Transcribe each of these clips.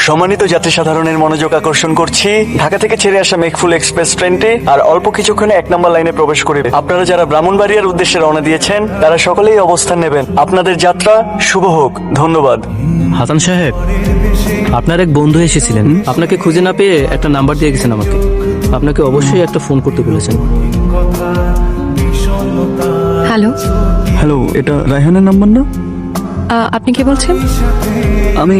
সম্মানিত যাত্রী সাধারণের মনোযোগ আকর্ষণ করছি, ঢাকা থেকে ছেড়ে আসা মেঘফুল এক্সপ্রেস ট্রেনটি আর অল্প কিছুক্ষণে 1 নম্বর লাইনে প্রবেশ করবে। আপনারা যারা ব্রাহ্মণবাড়িয়ার উদ্দেশ্যে রওনা দিয়েছেন তারা সকলেই অবস্থান নেবেন। আপনাদের যাত্রা শুভ হোক। ধন্যবাদ। হাসান সাহেব, আপনার এক বন্ধু এসেছিলেন, আপনাকে খুঁজে না পেয়ে একটা নাম্বার দিয়ে গেছেন আমাকে। আপনাকে অবশ্যই একটা ফোন করতে বলেছেন। হ্যালো, হ্যালো, এটা রায়হানের নাম্বার না? আপনি কে বলছেন? আমি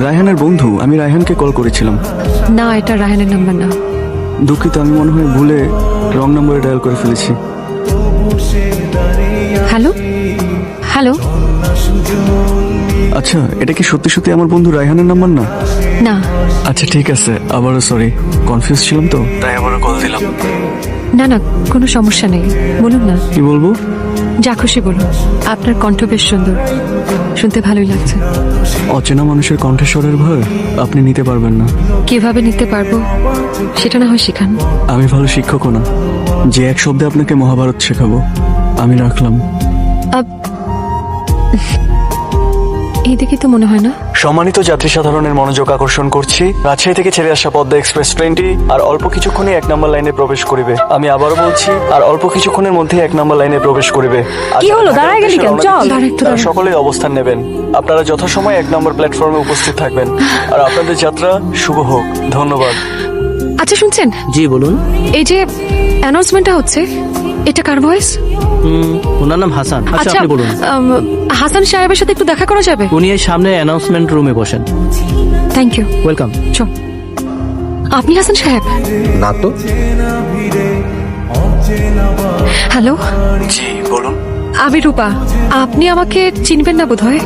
রায়হানের বন্ধু, আমি রায়হানকে কল করেছিলাম। না, এটা রায়হানের নাম্বার না। দুঃখিত, আমি মনে হয় ভুলে রং নম্বরে ডায়াল করে ফেলেছি। হ্যালো হ্যালো, আচ্ছা, এটা কি সত্যি সত্যি আমার বন্ধু রায়হানের নাম্বার না? না আচ্ছা ঠিক আছে, আবারও সরি, কনফিউজ ছিলাম তো তাই আবারও কল দিলাম। না না, কোনো সমস্যা নেই, বলুন না, কি বলবো? যা খুশি বলুন। আপনার কণ্ঠ বেশ সুন্দর, শুনতে ভালোই লাগছে। অচেনা মানুষের কণ্ঠস্বরের ভয় আপনি নিতে পারবেন না। কিভাবে নিতে পারবো সেটা না হয় শেখান। আমি ভালো শিক্ষকও না যে এক শব্দে আপনাকে মহাভারত শেখাবো। আমি রাখলাম। এইদিকে তো মনে হয় না। সম্মানিত যাত্রী সাধারণের মনোযোগ আকর্ষণ করছি, রাজশাহী থেকে ছেড়ে আসা পদ্মা এক্সপ্রেস ট্রেনটি আর অল্প কিছুক্ষণে 1 নম্বর লাইনে প্রবেশ করিবে। আমি আবারও বলছি, আর অল্প কিছুক্ষণের মধ্যে 1 নম্বর লাইনে প্রবেশ করিবে। কি হলো, দাঁড়ায় গেলি কেন? চল। তারা সকলেই অবস্থান নেবেন। আপনারা যথাসময়ে 1 নম্বর প্ল্যাটফর্মে উপস্থিত থাকবেন। আর আপনাদের যাত্রা শুভ হোক। ধন্যবাদ। আচ্ছা শুনছেন, জি বলুন। এই যে অ্যানাউন্সমেন্টটা হচ্ছে, এটা কার ভয়েস? ওনার নাম হাসান। আচ্ছা আপনি বলুন। হাসান সাহেবের সাথে একটু দেখা করা যাবে? উনি এই সামনে অ্যানাউন্সমেন্ট রুমে বসেন। Thank you. ওয়েলকাম। চল। আপনি হাসান সাহেব? না তো। হ্যালো, জি বলুন। আমি রূপা। আপনি আমাকে চিনবেন না বোধহয়।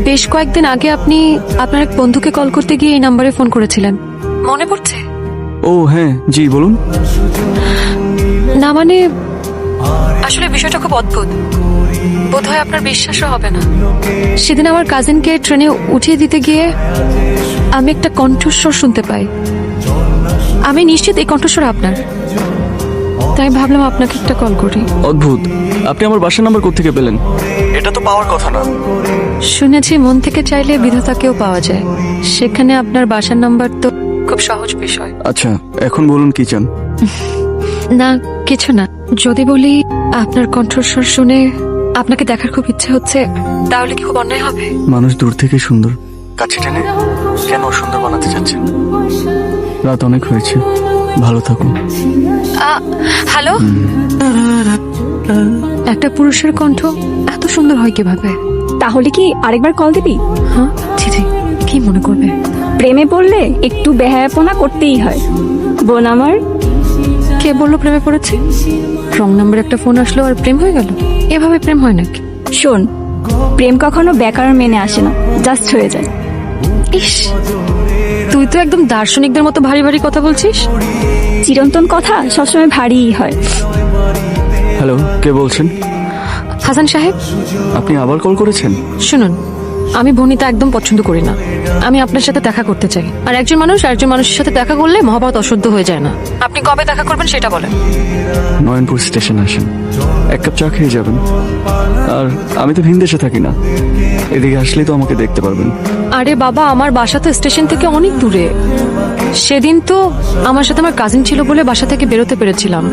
বেশ কয়েকদিন আগে আপনি আপনার এক বন্ধুকে কল করতে গিয়ে এই নাম্বারে ফোন করেছিলেন, মনে পড়ছে? ও হ্যাঁ, জি বলুন। না মানে, আসলে বিষয়টা খুব অদ্ভুত, বোধহয় আপনার বিশ্বাসও হবে না। সেদিন আমার কাজিনকে ট্রেনে উঠিয়ে দিতে গিয়ে আমি একটা কণ্ঠস্বর শুনতে পাই। আমি নিশ্চিত এই কণ্ঠস্বর আপনার, তাই ভাবলাম আপনাকে একটা কল করি। অদ্ভুত, আপনি আমার বাসার নাম্বার কোত্থেকে পেলেন? এটা তো পাওয়ার কথা না। শুনেছি মন থেকে চাইলে বিধাতাকেও পাওয়া যায়, সেখানে আপনার বাসার নাম্বার তো খুব সহজ বিষয়। আচ্ছা এখন বলুন কি চান? না কিছু না, যদি বলি আপনার কণ্ঠস্বর শুনে আপনাকে দেখার খুব ইচ্ছে হচ্ছে, তাহলে কি খুব অন্যায় হবে? মানুষ দূর থেকে সুন্দর, কাছে টেনে কেন সুন্দর বানাতে চাচ্ছেন? রাত অনেক হয়েছে, ভালো থাকুন। হ্যালো, একটা পুরুষের কণ্ঠ এত সুন্দর হয় কিভাবে? তাহলে কি আরেকবার কল দিবি? হ্যাঁ, জি জি, কি মনে করবে? প্রেমে পড়লে একটু বেহায়াপনা করতেই হয় বোন আমার। কে বললো প্রেমে পড়েছি? রং নাম্বারে একটা ফোন আসলো আর প্রেম হয়ে গেল? এভাবে প্রেম হয় নাকি? শোন, প্রেম কখনো ব্যাকরণ মেনে আসে না, জাস্ট হয়ে যায়। ইস, তুই তো একদম দার্শনিকদের মতো ভারী ভারী কথা বলছিস। চিরন্তন কথা সবসময় ভারীই হয়। হ্যালো, কে বলছেন? হাসান সাহেব, আপনি আবার কল করেছেন? শুনুন, আমি বনিতা একদম পছন্দ করি না। আমি আপনার সাথে দেখা করতে চাই, আর একজন মানুষ আরেকজন মানুষের সাথে দেখা করলে মহাভারত অশুদ্ধ হয়ে যায় না। আপনি কবে দেখা করবেন সেটা বলেন। নয়নপুর স্টেশন আসেন, 1 কাপ চা খেয়ে যাবেন। আর আমি তো ভিনদেশে থাকি না, এদিকে আসলেই তো আমাকে দেখতে পারবেন। আরে বাবা, আমার বাসা তো স্টেশন থেকে অনেক দূরে। সেদিন তো আমার সাথে আমার কাজিন ছিল বলে বাসা থেকে বেরোতে পেরেছিলাম,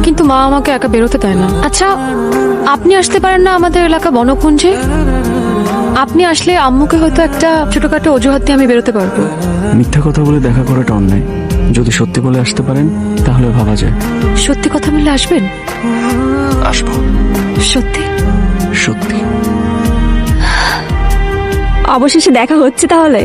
কিন্তু মা আমাকে একা বেরোতে দেয় না। আচ্ছা, আপনি আসতে পারেন না আমাদের এলাকা বনকুঞ্জে? আপনি আসলে আম্মুকে হয়তো একটা ছোটখাটো অজুহাত দিয়ে আমি বেরোতে পারবো। মিথ্যা কথা বলে দেখা করাটা অন্যায়, যদি সত্যি বলে আসতে পারেন তাহলে ভাবা যায়। সত্যি কথা বললে আসবেন? আসবো। সত্যি? সত্যি। অবশেষে দেখা হচ্ছে তাহলে।